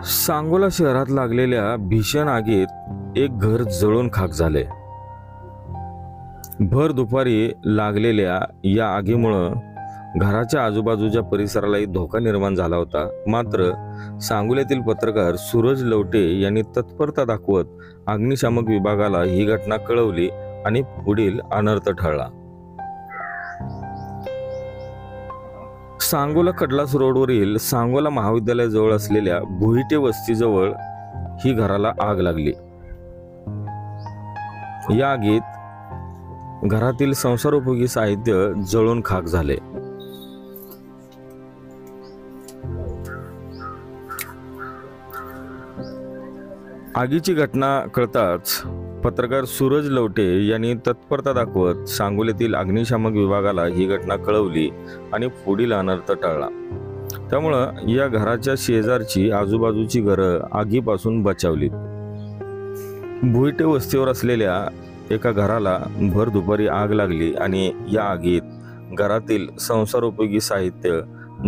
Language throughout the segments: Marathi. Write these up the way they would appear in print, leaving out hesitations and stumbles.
सांगोला शहरात लागलेल्या भीषण आगीत एक घर जळून खाक झाले। भर दुपारी लागलेल्या या आगीमुळे घराच्या आजूबाजूच्या परिसरालाही धोका निर्माण झाला होता। मात्र सांगोल्यातील पत्रकार सूरज लवटे यांनी तत्परता दाखवत अग्निशामक विभागाला ही घटना कळवली आणि पुढील अनर्थ टळला। सांगोला कडलास रोडवरील सांगोला महाविद्यालयाजवळ असलेल्या भुईटे वस्तीजवळ ही घराला आग लागली। या आगीत घरातील संसारोपयोगी साहित्य जळून खाक झाले। आगीची घटना कळताच पत्रकार सूरज लवटे यांनी तत्परता दाखवत सांगोल्यातील अग्निशामक विभागाला ही घटना कळवली आणि पुढील अनर्थ टळला। त्यामुळे या घराच्या शेजारची आजूबाजूची घरं आगीपासून बचावली। भुईटे वस्तीवर असलेल्या एका घराला भर दुपारी आग लागली आणि या आगीत घरातील संसारोपयोगी साहित्य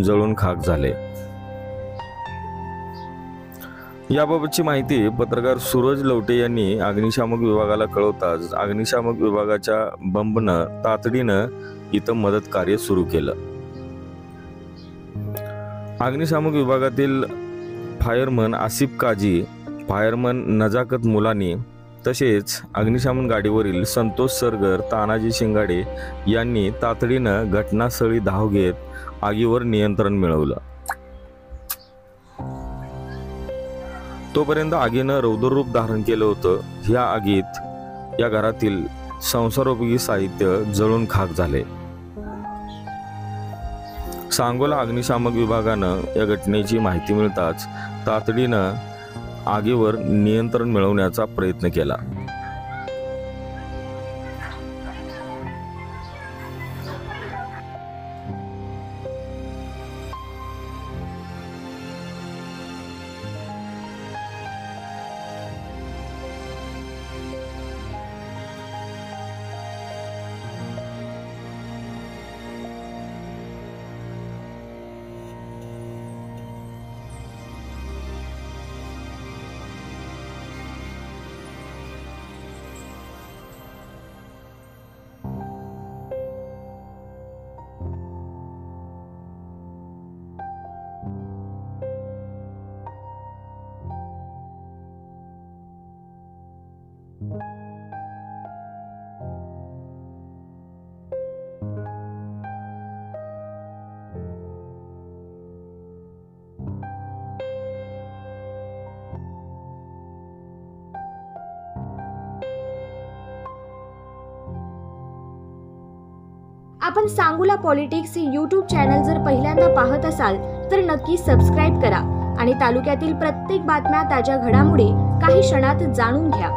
जळून खाक झाले। याबाबतची माहिती पत्रकार सूरज लवटे यांनी अग्निशामक विभागाला कळवताच अग्निशामक विभागाच्या बंबनं तातडीनं इथं मदत कार्य सुरू केलं। अग्निशामक विभागातील फायरमन आसिफ काजी, फायरमन नजाकत मुलानी तसेच अग्निशमन गाडीवरील संतोष सरगर, तानाजी शिंगाडे यांनी तातडीनं घटनास्थळी धाव घेत आगीवर नियंत्रण मिळवलं। तोपर्यंत आगीनं रौद्ररूप धारण केलं होतं। ह्या आगीत या घरातील संसारोपयोगी साहित्य जळून खाक झाले। सांगोला अग्निशामक विभागानं या घटनेची माहिती मिळताच तातडीनं आगीवर नियंत्रण मिळवण्याचा प्रयत्न केला। आपण सांगोला पॉलिटिक्स हे YouTube चॅनल जर पहिल्यांदा पाहत असाल तर नक्की सबस्क्राइब करा आणि तालुक्यातील प्रत्येक बातम्या, ताज्या घडामोडी काही क्षणात जाणून घ्या।